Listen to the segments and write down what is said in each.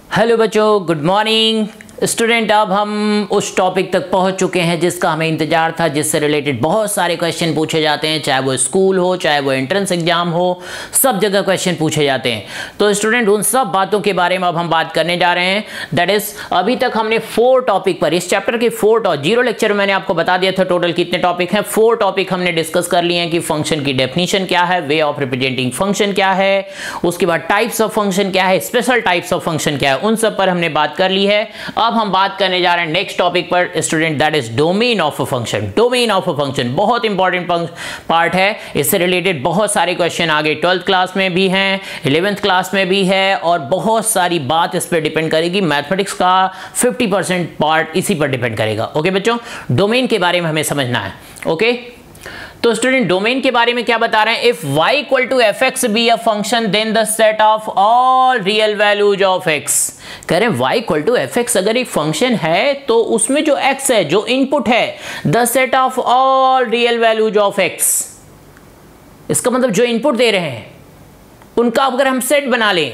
Hello बच्चों, good morning student. अब हम उस टॉपिक तक पहुंच चुके हैं जिसका हमें इंतजार था, जिससे रिलेटेड बहुत सारे क्वेश्चन पूछे जाते हैं, चाहे वो स्कूल हो, चाहे वो एंट्रेंस एग्जाम हो, सब जगह क्वेश्चन पूछे जाते हैं। तो स्टूडेंट उन सब बातों के बारे में अब हम बात करने जा रहे हैं। दैट इज अभी तक हमने 4 टॉपिक पर, इस चैप्टर के 4 जीरो लेक्चर में मैंने आपको बता दिया था टोटल कितने टॉपिक हैं। 4 टॉपिक हमने डिस्कस कर लिए हैं कि फंक्शन की डेफिनेशन क्या है, वे ऑफ रिप्रेजेंटिंग फंक्शन क्या है, उसके बाद टाइप्स ऑफ फंक्शन क्या है, स्पेशल टाइप्स ऑफ फंक्शन क्या है, उन सब पर हमने बात कर ली है। अब हम बात करने जा रहे हैं नेक्स्ट टॉपिक पर student, that is domain of a function. Domain of a function बहुत इंपॉर्टेंट पार्ट है। इससे रिलेटेड बहुत सारे क्वेश्चन आगे 12th क्लास में भी हैं, 11th क्लास में भी है, और बहुत सारी बात इस पर डिपेंड करेगी। मैथमेटिक्स का 50% पार्ट इसी पर डिपेंड करेगा। ओके बच्चों, डोमेन के बारे में हमें समझना है। ओके तो स्टूडेंट डोमेन के बारे में क्या बता रहे हैं, if y equal to f x be a function then the set of all real values of x। कह रहे हैं y equal to f x अगर एक फंक्शन है तो उसमें जो x है, जो इनपुट है, the set of all real values of x। इसका मतलब जो इनपुट दे रहे हैं उनका अगर हम सेट बना लें,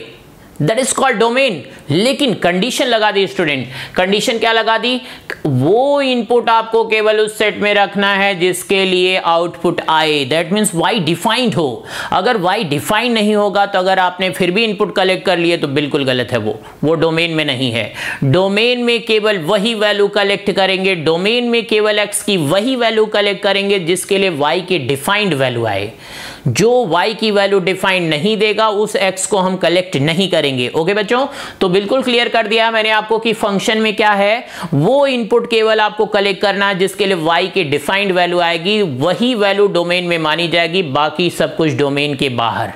दैट इज कॉल्ड डोमेन। लेकिन कंडीशन लगा दी स्टूडेंट। कंडीशन क्या लगा दी, वो इनपुट आपको केवल उस सेट में रखना है जिसके लिए आउटपुट आए। दैट मींस y डिफाइंड हो। अगर y डिफाइंड नहीं होगा तो अगर आपने फिर भी इनपुट कलेक्ट कर लिए तो बिल्कुल गलत है, वो डोमेन में नहीं है। डोमेन में केवल वही वैल्यू कलेक्ट करेंगे, डोमेन में केवल x की वही वैल्यू कलेक्ट करेंगे जिसके लिए y की डिफाइंड वैल्यू आए। जो y की वैल्यू डिफाइंड नहीं देगा उस x को हम कलेक्ट नहीं करेंगे। ओके बच्चों, तो बिल्कुल क्लियर कर दिया मैंने आपको कि फंक्शन में क्या है, वो इनपुट केवल आपको कलेक्ट करना है जिसके लिए y की डिफाइंड वैल्यू आएगी, वही वैल्यू डोमेन में मानी जाएगी, बाकी सब कुछ डोमेन के बाहर।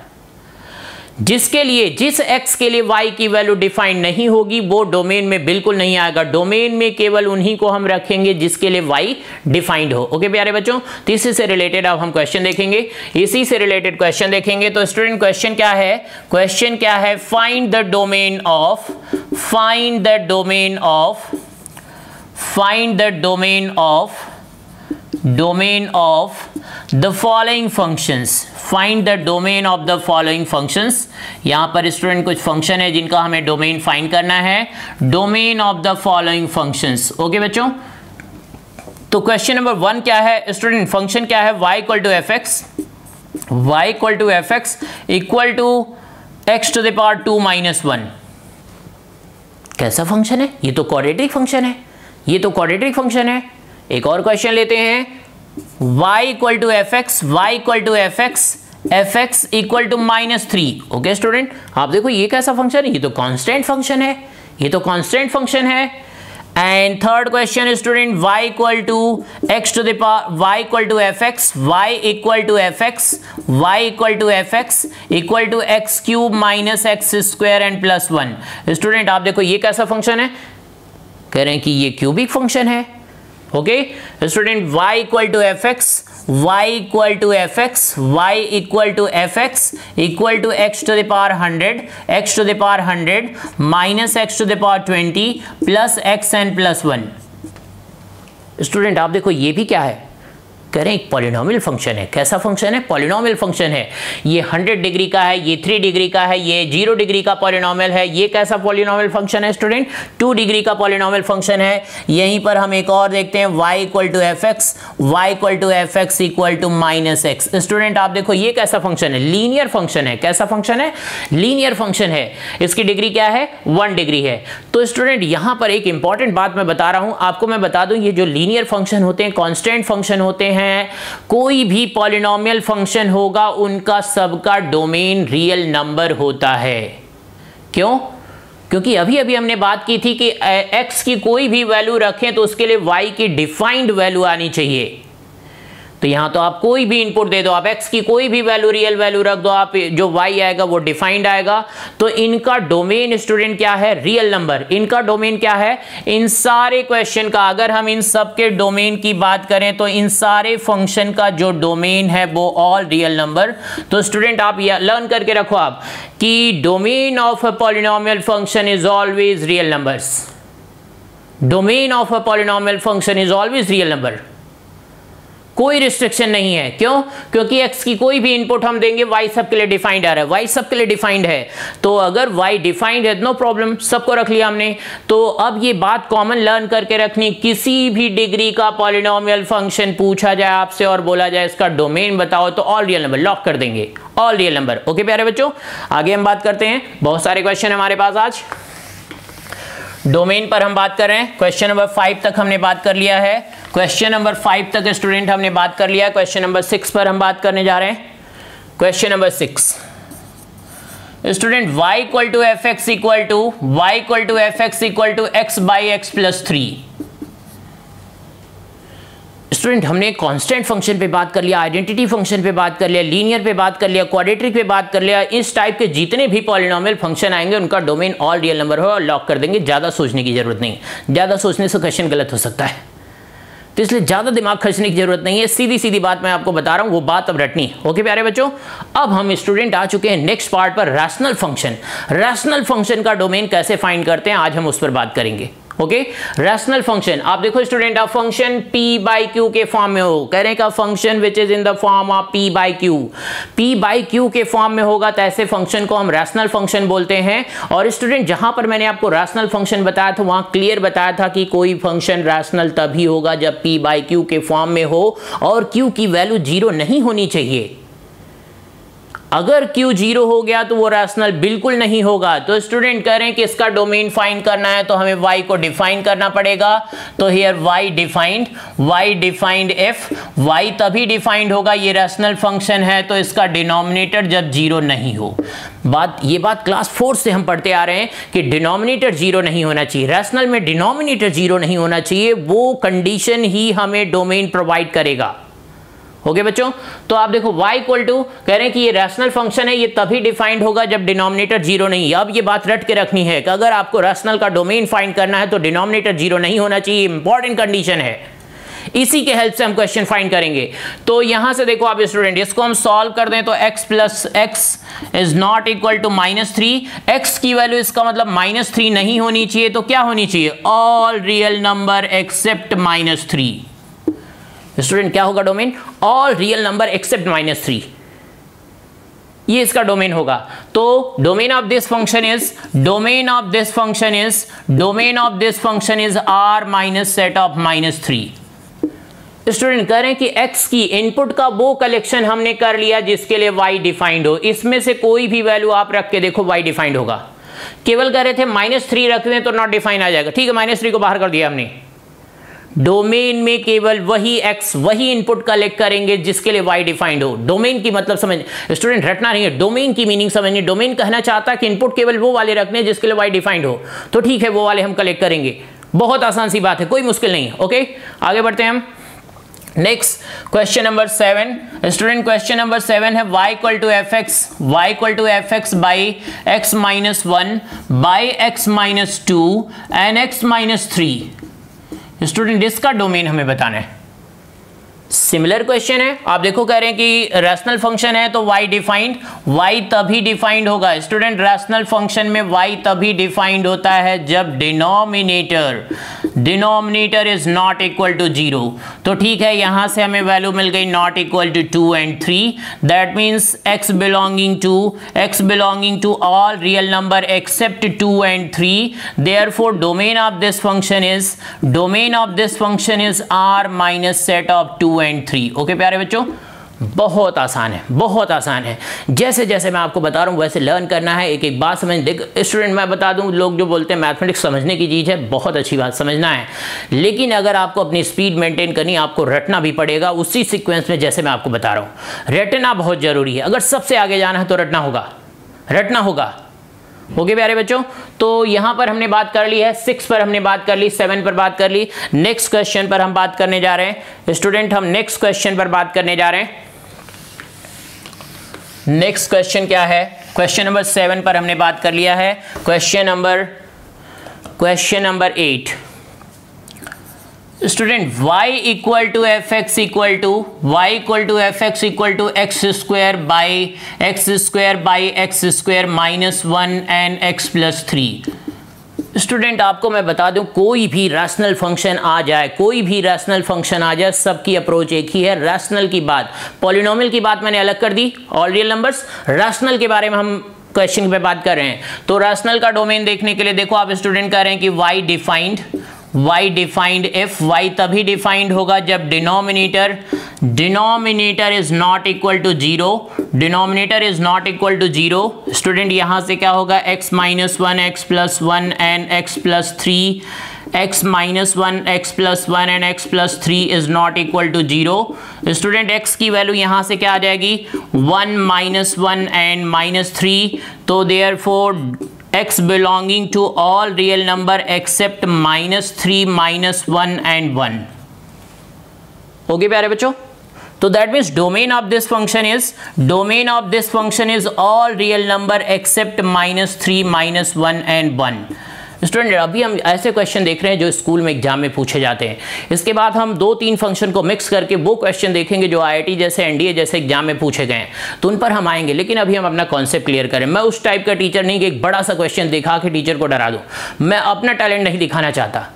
जिसके लिए, जिस x के लिए y की वैल्यू डिफाइंड नहीं होगी वो डोमेन में बिल्कुल नहीं आएगा। डोमेन में केवल उन्हीं को हम रखेंगे जिसके लिए y डिफाइंड हो। ओके प्यारे बच्चों, तो इसी से रिलेटेड अब हम क्वेश्चन देखेंगे, इसी से रिलेटेड क्वेश्चन देखेंगे। तो स्टूडेंट क्वेश्चन क्या है, क्वेश्चन क्या है, find the domain of, find the domain of, find the domain of, domain of the following functions. Find the domain of the following functions. यहां पर स्टूडेंट कुछ फंक्शन है जिनका हमें डोमेन फाइंड करना है। Domain of the following functions. Okay बच्चों, तो क्वेश्चन नंबर 1 क्या है स्टूडेंट, फंक्शन क्या है, y equal to f x, y equal to f x equal to x to the power 2 - 1। कैसा फंक्शन है, ये तो क्वाड्रेटिक फंक्शन है, ये तो क्वाड्रेटिक फंक्शन है। एक और क्वेश्चन लेते हैं, y equal to f x, y equal to f x, f x equal to -3। Okay student, आप देखो ये कैसा फंक्शन है, ये तो कांस्टेंट फंक्शन है, ये तो कांस्टेंट फंक्शन है। And third question student, y equal to x to the power, y equal to f x, y equal to f x, y equal to f x equal to x cube minus x square and +1। Student आप देखो ये कैसा function है, कह रहे हैं कि ये क्यूबिक फंक्शन है। Okay student, y equal to f x, y equal to f x, y equal to f x equal to x to the power 100, x to the power 100 minus x to the power 20 plus x n +1। Student आप देखो ये भी क्या है, कह रहे हैं एक पॉलिनोमियल फंक्शन है। कैसा फंक्शन है, पॉलिनोमियल फंक्शन है। ये 100 डिग्री का है, ये 3 डिग्री का है, ये 0 डिग्री का पॉलिनोमियल है। ये कैसा पॉलिनोमियल फंक्शन है स्टूडेंट, 2 डिग्री का पॉलिनोमियल फंक्शन है। यहीं पर हम एक और देखते हैं, y equal to f x, y equal to f x equal to -x। Student आप देखो ये कैसा फंक्शन है, लीनियर फंक्शन है। कैसा फंक्शन है, लीनियर फंक्शन है। इसकी डिग्री क्या है, 1 डिग्री है। तो स्टूडेंट यहां पर एक इंपॉर्टेंट बात मैं बता रहा हूं आपको, मैं बता दूं ये जो लीनियर फंक्शन होते हैं, कांस्टेंट फंक्शन होते हैं, कोई भी पॉलिनोमियल फंक्शन होगा उनका सबका डोमेन रियल नंबर होता है। क्यों, क्योंकि अभी अभी हमने बात की थी कि x की कोई भी वैल्यू रखें तो उसके लिए y की डिफाइंड वैल्यू आनी चाहिए। तो यहां तो आप कोई भी इनपुट दे दो, आप x की कोई भी वैल्यू, रियल वैल्यू रख दो, आप जो y आएगा वो डिफाइंड आएगा। तो इनका डोमेन स्टूडेंट क्या है, रियल नंबर। इनका डोमेन क्या है, इन सारे क्वेश्चन का अगर हम इन सब के डोमेन की बात करें तो इन सारे फंक्शन का जो डोमेन है वो ऑल रियल नंबर। तो स्टूडेंट आप लर्न करके रखो आप कि domain of a polynomial function is always real numbers. Domain of a polynomial function is always real number. कोई रिस्ट्रिक्शन नहीं है। क्यों? क्योंकि x की कोई भी इनपुट हम देंगे y सब के लिए डिफाइंड आ रहा है, y सब के लिए डिफाइंड है, तो अगर y डिफाइंड है नो प्रॉब्लम, सबको रख लिया हमने। तो अब ये बात कॉमन लर्न करके रखनी, किसी भी डिग्री का पॉलिनोमियल फंक्शन पूछा जाए आपसे और बोला जाए इसका डोमेन बताओ, तो ऑल रियल नंबर लॉक कर देंगे, ऑल रियल नंबर। ओके प्यारे बच्चों, आगे हम बात करते हैं। बहुत सारे क्वेश्चन हमारे पास आज डोमेन पर हम बात कर रहे हैं। क्वेश्चन नंबर 5 तक हमने बात कर लिया है, क्वेश्चन नंबर 5 तक स्टूडेंट हमने बात कर लिया है। क्वेश्चन नंबर 6 पर हम बात करने जा रहे हैं। Question number 6 student, y equal to f x equal to x by x plus 3। Student हमने कांस्टेंट फंक्शन पे बात कर लिया, आइडेंटिटी फंक्शन पे बात कर लिया, लीनियर पे बात कर लिया, क्वाड्रेटिक पे बात कर लिया। इस टाइप के जितने भी पॉलिनोमियल फंक्शन आएंगे उनका डोमेन ऑल रियल नंबर हो और लॉक कर देंगे। ज्यादा सोचने की जरूरत नहीं, ज्यादा सोचने से क्वेश्चन गलत हो सकता है, तो इसलिए ज्यादा दिमाग खर्चने की जरूरत नहीं है। सीधी सीधी बात मैं आपको बता रहा हूं, वो बात अब रटनी। ओके प्यारे बच्चों, अब हम स्टूडेंट आ चुके हैं नेक्स्ट पार्ट पर, रैशनल फंक्शन। रैशनल फंक्शन का डोमेन कैसे फाइंड करते हैं आज हम उस पर बात करेंगे। ओके, रैशनल फंक्शन, आप देखो स्टूडेंट, आप फंक्शन p बाई क्यू के फॉर्म में हो, कह रहे हैं का function which is in the form of p by Q, p by Q के फॉर्म में होगा तो ऐसे फंक्शन को हम रैशनल फंक्शन बोलते हैं। और स्टूडेंट जहां पर मैंने आपको रैशनल फंक्शन बताया था वहां क्लियर बताया था कि कोई फंक्शन रैशनल तभी होगा जब p बाई क्यू के फॉर्म में हो और q की वैल्यू 0 नहीं होनी चाहिए। अगर q 0 हो गया तो वो रैशनल बिल्कुल नहीं होगा। तो स्टूडेंट कह रहे हैं कि इसका डोमेन फाइंड करना है तो हमें y को डिफाइन करना पड़ेगा। तो here y defined f, y तभी डिफाइंड होगा, ये रैशनल फंक्शन है तो इसका डिनोमिनेटर जब 0 नहीं हो। ये बात क्लास 4 से हम पढ़ते आ रहे हैं कि डिनोमिनेटर 0 नहीं होना चाहिए, रैशनल में डिनोमिनेटर 0 नहीं होना चाहिए, वो कंडीशन ही हमें डोमेन प्रोवाइड करेगा। ओके बच्चों, तो आप देखो y इक्वल टू कह रहे हैं कि ये रैशनल फंक्शन है, ये तभी डिफाइंड होगा जब डिनोमिनेटर 0 नहीं है। अब ये बात रट के रखनी है कि अगर आपको रैशनल का डोमेन फाइंड करना है तो डिनोमिनेटर 0 नहीं होना चाहिए, इंपॉर्टेंट कंडीशन है। इसी के हेल्प से हम क्वेश्चन फाइंड करेंगे। तो यहां से देखो आप स्टूडेंट, इसको हम सॉल्व कर दें तो x plus x is not equal to -3। x की वैल्यू इसका मतलब -3 नहीं होनी चाहिए, तो क्या होनी चाहिए? All real number accept -3। Student क्या होगा domain? All real number accept -3, ये इसका डोमेन होगा। तो domain of this function is r minus set of -3। Student कह रहे हैं कि x की इनपुट का वो कलेक्शन हमने कर लिया जिसके लिए y डिफाइंड हो, इसमें से कोई भी वैल्यू आप रख के देखो y डिफाइंड होगा। केवल कह रहे थे -3 रख दें तो नॉट डिफाइन आ जाएगा, ठीक है, -3 को बाहर कर दिया हमने। डोमेन में केवल वही इनपुट कलेक्ट करेंगे जिसके लिए y डिफाइंड हो। डोमेन की मतलब समझ स्टूडेंट, रटना नहीं है, डोमेन की मीनिंग समझनी। डोमेन कहना चाहता है कि इनपुट केवल वो वाले रखने जिसके लिए y डिफाइंड हो, तो ठीक है वो वाले हम कलेक्ट करेंगे। बहुत आसान सी बात है, कोई मुश्किल नहीं। ओके, आगे बढ़ते हैं हम। Next question number 7 student, question number 7 है y equal to f x by x minus 1 by x minus 2 and x minus 3। Student इसका डोमेन हमें बताना है। सिमिलर क्वेश्चन है, आप देखो कह रहे हैं कि रैशनल फंक्शन है तो y डिफाइंड, y तभी डिफाइंड होगा। स्टूडेंट रैशनल फंक्शन में y तभी डिफाइंड होता है जब denominator is not equal to 0। तो ठीक है, यहां से हमें वैल्यू मिल गई not equal to 2 and 3, that means x belonging to all real number except 2 and 3। Therefore domain of this function is r minus set of 2 and 3। Okay प्यारे बच्चों, बहुत आसान है, बहुत आसान है। जैसे जैसे मैं आपको बता रहा हूं वैसे लर्न करना है, एक एक बात समझ। देख स्टूडेंट मैं बता दूं, लोग जो बोलते हैं मैथमेटिक्स समझने की चीज़ है, बहुत अच्छी बात, समझना है, लेकिन अगर आपको अपनी स्पीड मेंटेन करनी, आपको रटना भी पड़ेगा उसी सीक्वेंस में जैसे मैं आपको बता रहा हूं। रटना बहुत जरूरी है, अगर सबसे आगे जाना है तो रटना होगा। ओके प्यारे बच्चों, तो यहां पर हमने बात कर ली है, 6 पर हमने बात कर ली, 7 पर बात कर ली। नेक्स्ट क्वेश्चन पर हम बात करने जा रहे हैं स्टूडेंट, हम नेक्स्ट क्वेश्चन पर बात करने जा रहे हैं। नेक्स्ट क्वेश्चन क्या है? क्वेश्चन नंबर 7 पर हमने बात कर लिया है। Question number 8 student, y equal to f x equal to x square by x square minus 1 and x plus 3। Student आपको मैं बता दूं, कोई भी रैशनल फंक्शन आ जाए, कोई भी रैशनल फंक्शन आ जाए, सबकी अप्रोच एक ही है। रैशनल की बात, पॉलिनोमियल की बात मैंने अलग कर दी, ऑल रियल नंबर्स। रैशनल के बारे में हम क्वेश्चन पे बात कर रहे हैं। तो रैशनल का डोमेन देखने के लिए देखो आप स्टूडेंट कह रहे हैं कि y डिफाइंड f, y तभी डिफाइंड होगा जब denominator is not equal to zero, denominator is not equal to zero. Student यहां से क्या होगा, x minus one, x plus one and x plus three, x minus one, x plus one and x plus three is not equal to zero. Student x की value यहां से क्या आ जाएगी, 1 minus one and minus three. तो therefore x belonging to all real number except minus 3, minus 1 and 1. Okay प्यारे बच्चों, तो that means domain of this function is all real number except minus 3, minus 1 and 1. Student अभी हम ऐसे question देख रहे हैं जो स्कूल में एग्जाम में पूछे जाते हैं। इसके बाद हम 2-3 फंक्शन को मिक्स करके वो क्वेश्चन देखेंगे जो आईआईटी जैसे एनडीए जैसे एग्जाम में पूछे गए हैं, तो उन पर हम आएंगे। लेकिन अभी हम अपना कॉन्सेप्ट क्लियर करें। मैं उस टाइप का टीचर नहीं कि एक बड़ा सा क्वेश्चन दिखा के टीचर को डरा दूं। मैं अपना टैलेंट नहीं दिखाना चाहता।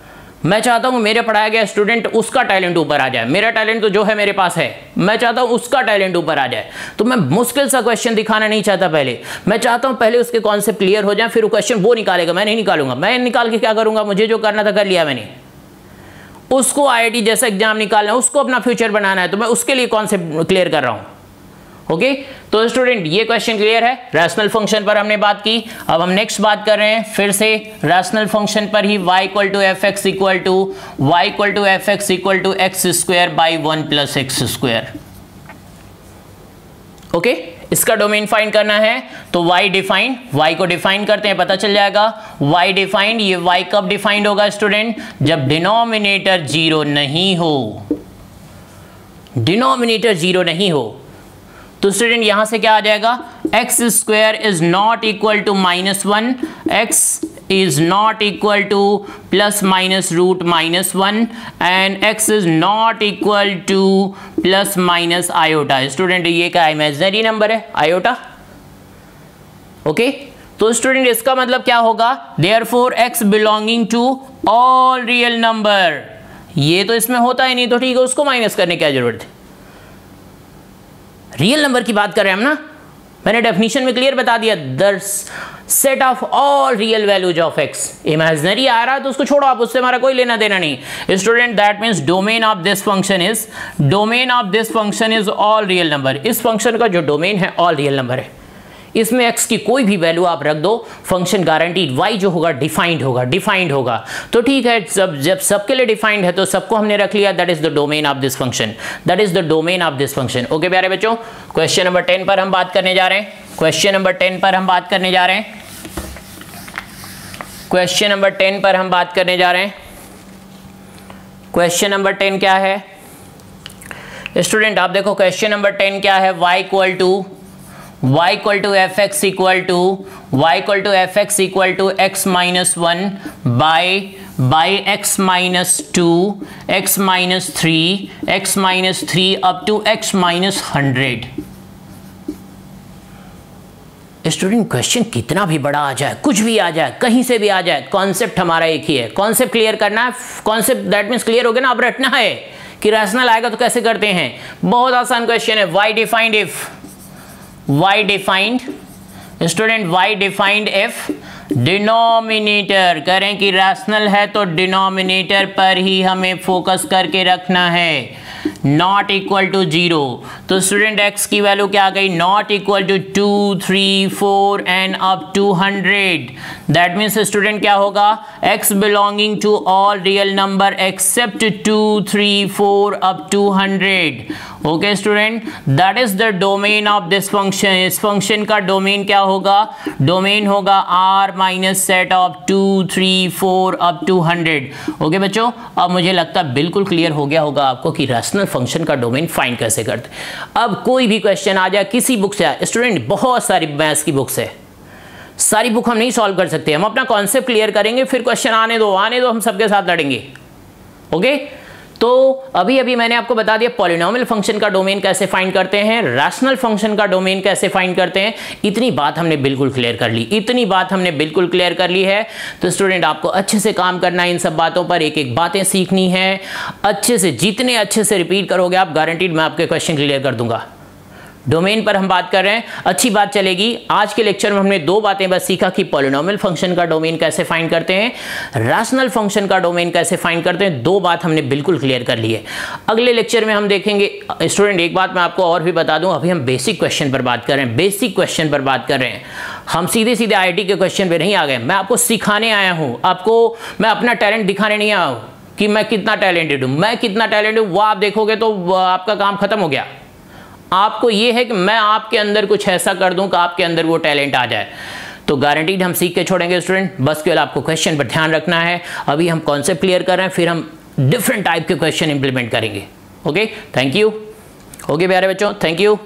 मैं चाहता हूं मेरे पढ़ाया गया स्टूडेंट उसका टैलेंट ऊपर आ जाए। मेरा टैलेंट तो जो है मेरे पास है, मैं चाहता हूं उसका टैलेंट ऊपर आ जाए। तो मैं मुश्किल सा क्वेश्चन दिखाना नहीं चाहता। पहले मैं चाहता हूं पहले उसके कॉन्सेप्ट क्लियर हो जाए, फिर वो क्वेश्चन वो निकालेगा, मैं नहीं निकालूंगा। मैं निकाल के क्या करूंगा, मुझे जो करना था कर लिया मैंने। उसको आईआईटी जैसा एग्जाम निकालना है, उसको अपना फ्यूचर बनाना है, तो मैं उसके लिए कॉन्सेप्ट क्लियर कर रहा हूं। ओके तो स्टूडेंट ये क्वेश्चन क्लियर है। रैशनल फंक्शन पर हमने बात की। अब हम नेक्स्ट बात कर रहे हैं फिर से रैशनल फंक्शन पर ही। y equal to f x equal to x square by 1 plus x square. Okay इसका डोमेन फाइंड करना है तो y डिफाइंड, y को डिफाइन करते हैं, पता चल जाएगा। y डिफाइंड, ये y कब डिफाइंड होगा स्टूडेंट, जब डिनोमिनेटर जीरो नहीं हो। डिनोमिनेटर जीरो नहीं हो तो स्टूडेंट यहां से क्या आ जाएगा, x square is not equal to minus one, x is not equal to plus minus root minus one and x is not equal to plus minus iota. Student ये क्या इमेजिनरी नंबर है iota. Okay तो student इसका मतलब क्या होगा, therefore x belonging to all real number. ये तो इसमें होता ही नहीं, तो ठीक है उसको माइनस करने की क्या जरूरत है। रियल नंबर की बात कर रहे हैं हम ना, मैंने डेफिनेशन में क्लियर बता दिया, the set of all real values of x. Imaginary आ रहा है तो उसको छोड़ो आप, उससे हमारा कोई लेना देना नहीं। Student that means domain of this function is all real number. इस फंक्शन का जो डोमेन है ऑल रियल नंबर है। इसमें x की कोई भी वैल्यू आप रख दो, फंक्शन गारंटीड y जो होगा डिफाइंड होगा। तो ठीक है, जब सबके लिए डिफाइंड है तो सबको हमने रख लिया। That is the domain of this function, okay प्यारे बच्चों, क्वेश्चन नंबर 10 पर हम बात करने जा रहे हैं। क्वेश्चन नंबर 10 पर हम बात करने जा रहे हैं। क्वेश्चन नंबर 10 क्या है स्टूडेंट, आप देखो क्वेश्चन नंबर 10 क्या है, y equal to f x equal to x minus one by x minus two, x minus three up to x minus 100। Student question कितना भी बड़ा आ जाए, कुछ भी आ जाए, कहीं से भी आ जाए, कॉन्सेप्ट हमारा एक ही है। कॉन्सेप्ट क्लियर करना है, कॉन्सेप्ट दैट मीन्स क्लियर हो गया ना। अब रटना है कि रैशनल आएगा तो कैसे करते हैं। बहुत आसान क्वेश्चन है। y डिफाइंड इफ डिनोमिनेटर, करें कि रैशनल है तो डिनोमिनेटर पर ही हमें फोकस करके रखना है, नॉट इक्वल टू जीरो। तो स्टूडेंट x की वैल्यू क्या आ गई, not equal to 2, 3, 4 and up to 100। That means student क्या होगा, x belonging to all real number except 2, 3, 4 up to 100। Okay student, that is the domain of this function. इस function का domain क्या होगा, डोमेन होगा r minus set of 2, 3, 4 up to 100। Okay बच्चों, अब मुझे लगता है बिल्कुल क्लियर हो गया होगा आपको कि रैशनल फंक्शन का डोमेन फाइंड कैसे करते। अब कोई भी क्वेश्चन आ जाए किसी बुक से आए, स्टूडेंट बहुत सारी मैथ्स की बुक्स है, सारी बुक हम नहीं सॉल्व कर सकते। हम अपना कॉन्सेप्ट क्लियर करेंगे, फिर क्वेश्चन आने दो, हम सबके साथ लड़ेंगे। ओके तो अभी अभी मैंने आपको बता दिया पॉलिनोमियल फंक्शन का डोमेन कैसे फाइंड करते हैं, रैशनल फंक्शन का डोमेन कैसे फाइंड करते हैं। इतनी बात हमने बिल्कुल क्लियर कर ली, इतनी बात हमने बिल्कुल क्लियर कर ली है। तो स्टूडेंट आपको अच्छे से काम करना है, इन सब बातों पर एक एक बातें सीखनी है अच्छे से। जितने अच्छे से रिपीट करोगे आप, गारंटीड मैं आपके क्वेश्चन क्लियर कर दूंगा। डोमेन पर हम बात कर रहे हैं, अच्छी बात चलेगी। आज के लेक्चर में हमने दो बातें बस सीखा कि पॉलिनोमियल फंक्शन का डोमेन कैसे फाइंड करते हैं, रैशनल फंक्शन का डोमेन कैसे फाइंड करते हैं। दो बात हमने बिल्कुल क्लियर कर ली है। अगले लेक्चर में हम देखेंगे स्टूडेंट, एक बात मैं आपको और भी बता दूं, अभी हम बेसिक क्वेश्चन पर बात कर रहे हैं, बेसिक क्वेश्चन पर बात कर रहे हैं। हम सीधे सीधे IIT के क्वेश्चन पर नहीं आ गए। मैं आपको सिखाने आया हूं, आपको मैं अपना टैलेंट दिखाने नहीं आया हूं कि मैं कितना टैलेंटेड हूं। मैं कितना टैलेंटेड हूं वो आप देखोगे तो आपका काम खत्म हो गया। आपको यह है कि मैं आपके अंदर कुछ ऐसा कर दूं कि आपके अंदर वो टैलेंट आ जाए। तो गारंटीड हम सीख के छोड़ेंगे स्टूडेंट। बस केवल आपको क्वेश्चन पर ध्यान रखना है। अभी हम कॉन्सेप्ट क्लियर कर रहे हैं, फिर हम डिफरेंट टाइप के क्वेश्चन इंप्लीमेंट करेंगे। Okay, thank you. ओके प्यारे बच्चों, थैंक यू।